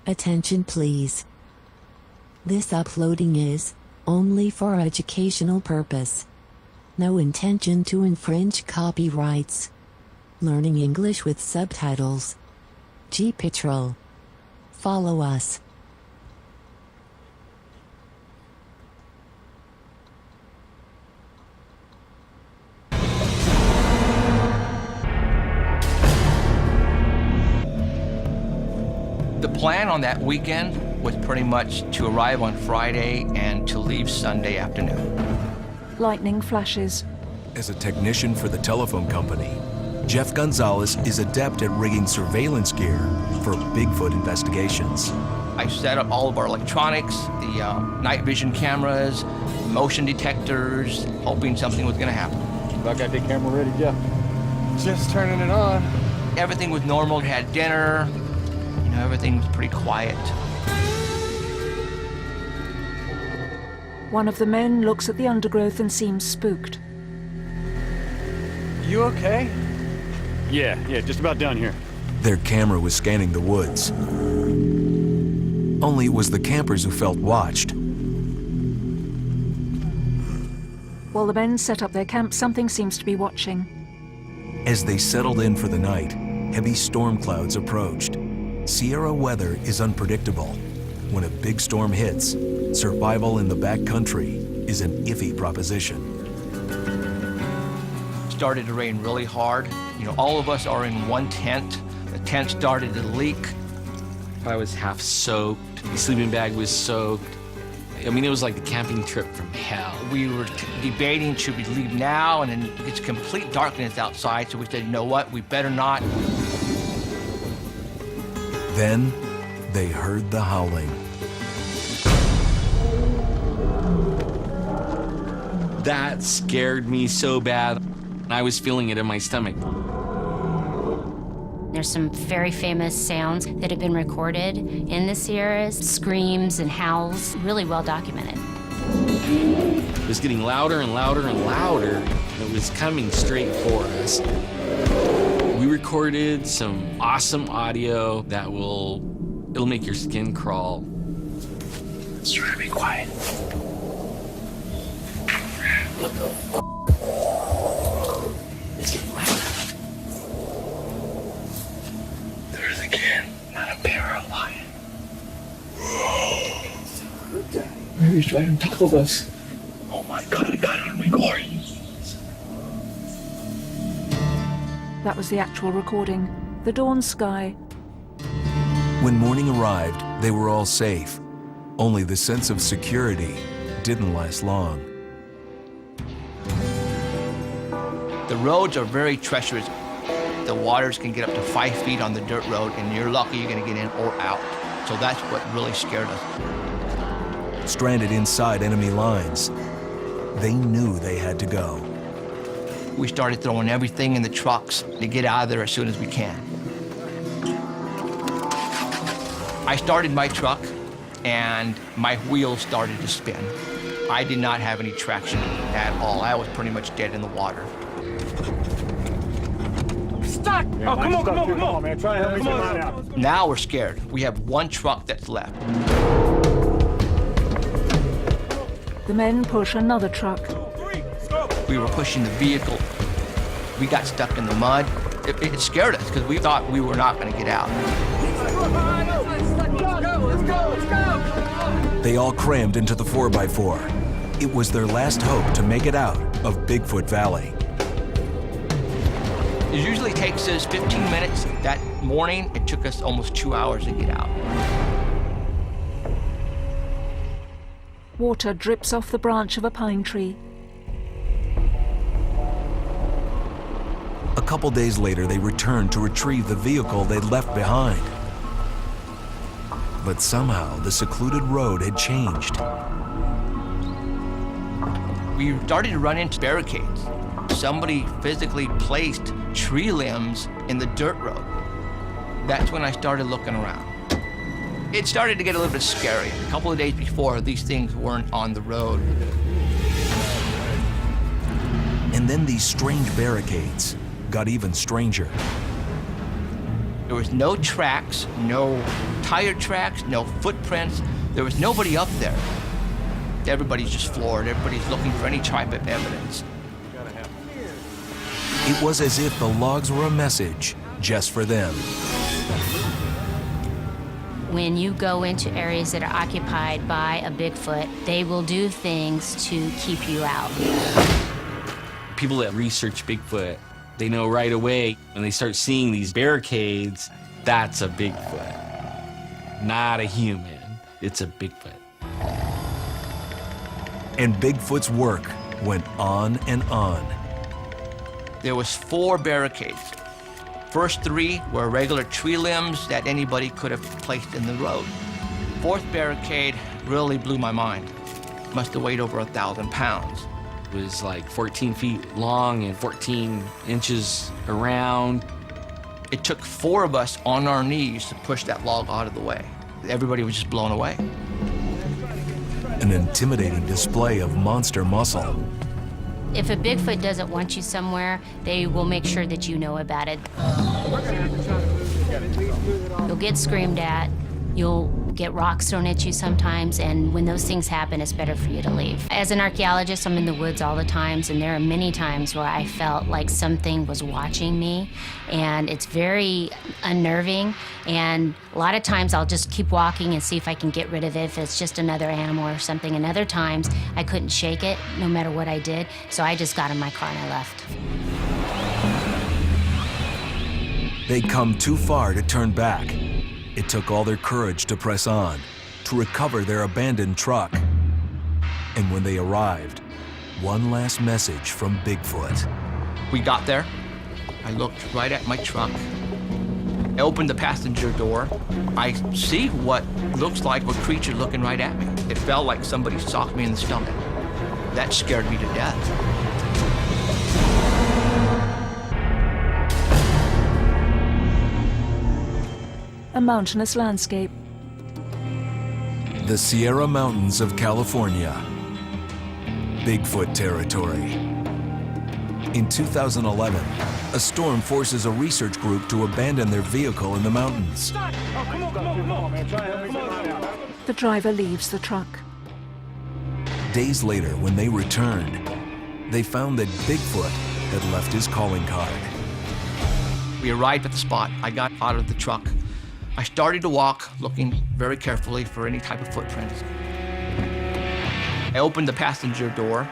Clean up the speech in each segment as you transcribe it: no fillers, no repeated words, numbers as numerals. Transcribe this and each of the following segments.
Attention please. This uploading is only for educational purpose. No intention to infringe copyrights. Learning English with subtitles. GPITRAL. Follow us. The plan on that weekend was pretty much to arrive on Friday and to leave Sunday afternoon. Lightning flashes. As a technician for the telephone company, Jeff Gonzalez is adept at rigging surveillance gear for Bigfoot investigations. I set up all of our electronics, the night vision cameras, motion detectors, hoping something was going to happen. I got the camera ready, Jeff. Just turning it on. Everything was normal. We had dinner. Everything was pretty quiet. One of the men looks at the undergrowth and seems spooked. You okay? Yeah, just about done here. Their camera was scanning the woods. Only it was the campers who felt watched. While the men set up their camp, something seems to be watching. As they settled in for the night, heavy storm clouds approached. Sierra weather is unpredictable. When a big storm hits, survival in the backcountry is an iffy proposition. It started to rain really hard. All of us are in one tent. The tent started to leak. I was half soaked. The sleeping bag was soaked. I mean, it was like a camping trip from hell. We were debating, should we leave now? And then it's complete darkness outside, so we said, you know what, we better not. Then, they heard the howling. That scared me so bad. I was feeling it in my stomach. There's some very famous sounds that have been recorded in the Sierras, screams and howls, really well documented. It was getting louder and louder and louder, and it was coming straight for us. We recorded some awesome audio that it'll make your skin crawl. Let's try to be quiet. It's getting louder. There's again, not a bear or a lion. Maybe he's right on top of us. Oh my God, I got it on record. That was the actual recording. The dawn sky. When morning arrived, they were all safe. Only the sense of security didn't last long. The roads are very treacherous. The waters can get up to 5 feet on the dirt road, and you're lucky you're going to get in or out. So that's what really scared us. Stranded inside enemy lines, they knew they had to go. We started throwing everything in the trucks to get out of there as soon as we can. I started my truck, and my wheels started to spin. I did not have any traction at all. I was pretty much dead in the water. Stuck! Yeah, oh, come on, man. Try to help me get mine out. Now we're scared. We have one truck that's left. The men push another truck. We were pushing the vehicle. We got stuck in the mud. It scared us because we thought we were not going to get out. Let's go! They all crammed into the 4x4. It was their last hope to make it out of Bigfoot Valley. It usually takes us 15 minutes. That morning, it took us almost 2 hours to get out. Water drips off the branch of a pine tree. A couple days later, they returned to retrieve the vehicle they'd left behind. But somehow, the secluded road had changed. We started to run into barricades. Somebody physically placed tree limbs in the dirt road. That's when I started looking around. It started to get a little bit scary. A couple of days before, these things weren't on the road. And then these strange barricades got even stranger. There was no tracks, no tire tracks, no footprints. There was nobody up there. Everybody's just floored. Everybody's looking for any type of evidence. It was as if the logs were a message just for them. When you go into areas that are occupied by a Bigfoot, they will do things to keep you out. People that research Bigfoot, they know right away when they start seeing these barricades, that's a Bigfoot. Not a human, it's a Bigfoot. And Bigfoot's work went on and on. There was 4 barricades. First 3 were regular tree limbs that anybody could have placed in the road. 4th barricade really blew my mind. Must have weighed over 1,000 pounds. It was like 14 feet long and 14 inches around. It took 4 of us on our knees to push that log out of the way. Everybody was just blown away. An intimidating display of monster muscle. If a Bigfoot doesn't want you somewhere, they will make sure that you know about it. You'll get screamed at, you'll get rocks thrown at you sometimes, and when those things happen, it's better for you to leave. As an archaeologist, I'm in the woods all the times, and there are many times where I felt like something was watching me, and it's very unnerving, and a lot of times I'll just keep walking and see if I can get rid of it, if it's just another animal or something, and other times I couldn't shake it, no matter what I did, so I just got in my car and I left. They'd come too far to turn back. It took all their courage to press on, to recover their abandoned truck. And when they arrived, one last message from Bigfoot. We got there. I looked right at my truck. I opened the passenger door. I see what looks like a creature looking right at me. It felt like somebody socked me in the stomach. That scared me to death. A mountainous landscape. The Sierra Mountains of California. Bigfoot territory. In 2011, a storm forces a research group to abandon their vehicle in the mountains. The driver leaves the truck. Days later, when they returned, they found that Bigfoot had left his calling card. We arrived at the spot. I got out of the truck. I started to walk, looking very carefully for any type of footprints. I opened the passenger door,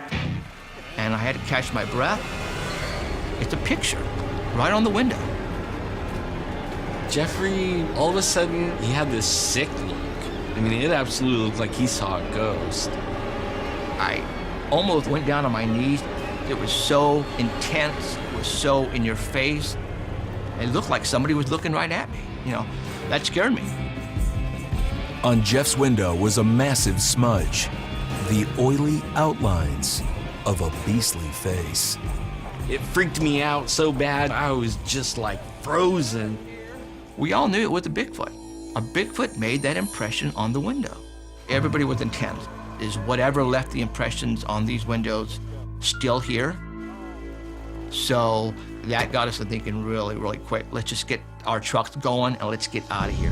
and I had to catch my breath. It's a picture right on the window. Jeffrey, all of a sudden, he had this sick look. I mean, it absolutely looked like he saw a ghost. I almost went down on my knees. It was so intense, it was so in your face. It looked like somebody was looking right at me, you know. That scared me. On Jeff's window was a massive smudge, the oily outlines of a beastly face. It freaked me out so bad, I was just like frozen. We all knew it was a Bigfoot. A Bigfoot made that impression on the window. Everybody was intent. Is whatever left the impressions on these windows still here? So that got us to thinking really, really quick. Let's just get our trucks going and let's get out of here.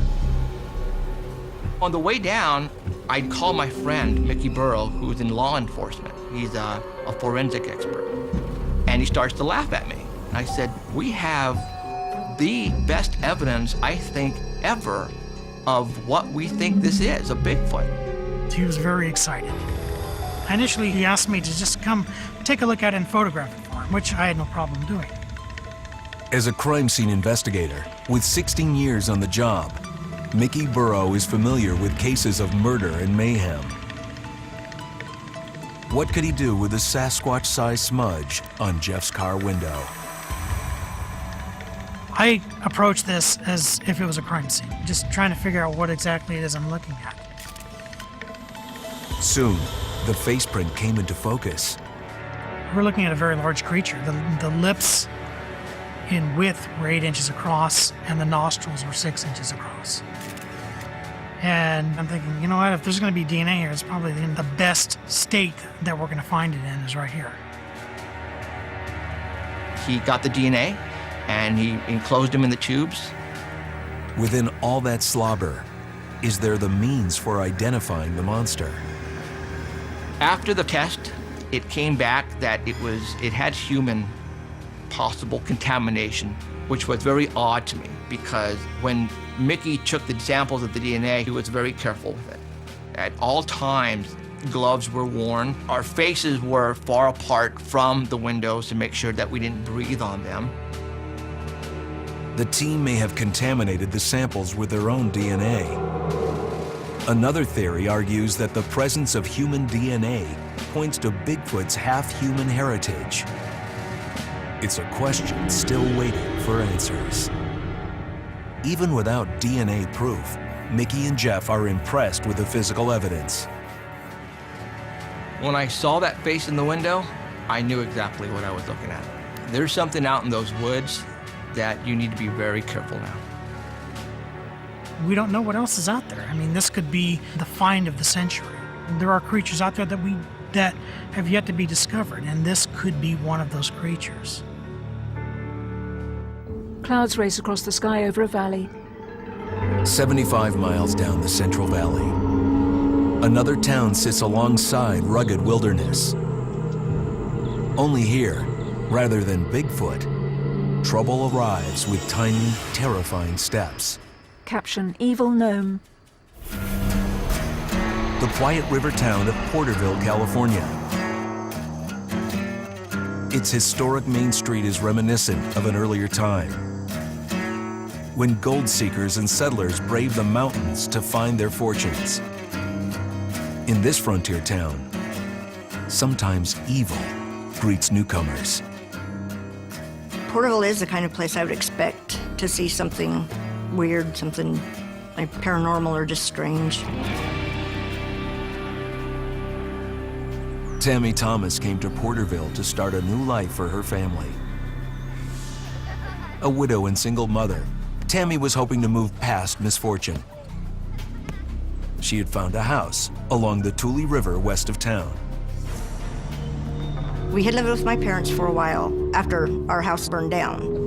On the way down, I'd call my friend, Mickey Burrow, who's in law enforcement. He's a forensic expert. And he starts to laugh at me. And I said, we have the best evidence, I think, ever of what we think this is, a Bigfoot. He was very excited. Initially, he asked me to just come take a look at it and photograph it for him, which I had no problem doing. As a crime scene investigator with 16 years on the job, Mickey Burrow is familiar with cases of murder and mayhem. What could he do with a Sasquatch-sized smudge on Jeff's car window? I approached this as if it was a crime scene, just trying to figure out what exactly it is I'm looking at. Soon, the face print came into focus. We're looking at a very large creature. The lips in width were 8 inches across, and the nostrils were 6 inches across. And I'm thinking, you know what, if there's going to be DNA here, it's probably in the best state that we're going to find it in is right here. He got the DNA, and he enclosed them in the tubes, Within all that slobber, is there the means for identifying the monster? After the test, it came back that it had human possible contamination, which was very odd to me because when Mickey took the samples of the DNA, he was very careful with it. At all times, gloves were worn. Our faces were far apart from the windows to make sure that we didn't breathe on them. The team may have contaminated the samples with their own DNA. Another theory argues that the presence of human DNA points to Bigfoot's half-human heritage. It's a question still waiting for answers. Even without DNA proof, Mickey and Jeff are impressed with the physical evidence. When I saw that face in the window, I knew exactly what I was looking at. There's something out in those woods that you need to be very careful now. We don't know what else is out there. I mean, this could be the find of the century. There are creatures out there that have yet to be discovered, and this could be one of those creatures. Clouds race across the sky over a valley. 75 miles down the Central Valley, another town sits alongside rugged wilderness. Only here, rather than Bigfoot, trouble arrives with tiny, terrifying steps. Caption, Evil Gnome. The quiet river town of Porterville, California. Its historic main street is reminiscent of an earlier time, when gold seekers and settlers braved the mountains to find their fortunes. In this frontier town, sometimes evil greets newcomers. Porterville is the kind of place I would expect to see something weird, something like paranormal or just strange. Tammy Thomas came to Porterville to start a new life for her family. A widow and single mother, Tammy was hoping to move past misfortune. She had found a house along the Tule River west of town. We had lived with my parents for a while after our house burned down.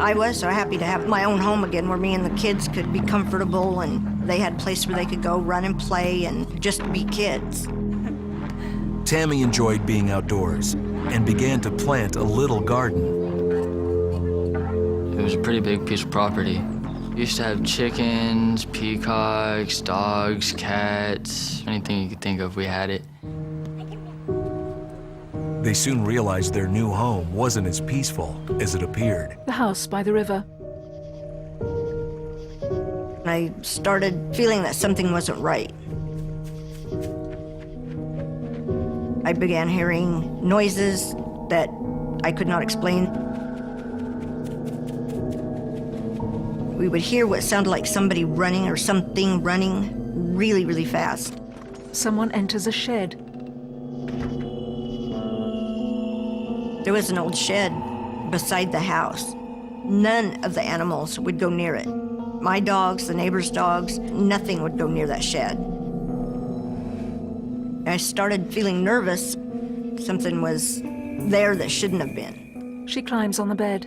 I was so happy to have my own home again where me and the kids could be comfortable and they had a place where they could go run and play and just be kids. Tammy enjoyed being outdoors and began to plant a little garden. It was a pretty big piece of property. We used to have chickens, peacocks, dogs, cats, anything you could think of, we had it. They soon realized their new home wasn't as peaceful as it appeared. The house by the river. I started feeling that something wasn't right. I began hearing noises that I could not explain. We would hear what sounded like somebody running or something running really, really fast. Someone enters a shed. There was an old shed beside the house. None of the animals would go near it. My dogs, the neighbors' dogs, nothing would go near that shed. I started feeling nervous. Something was there that shouldn't have been. She climbs on the bed.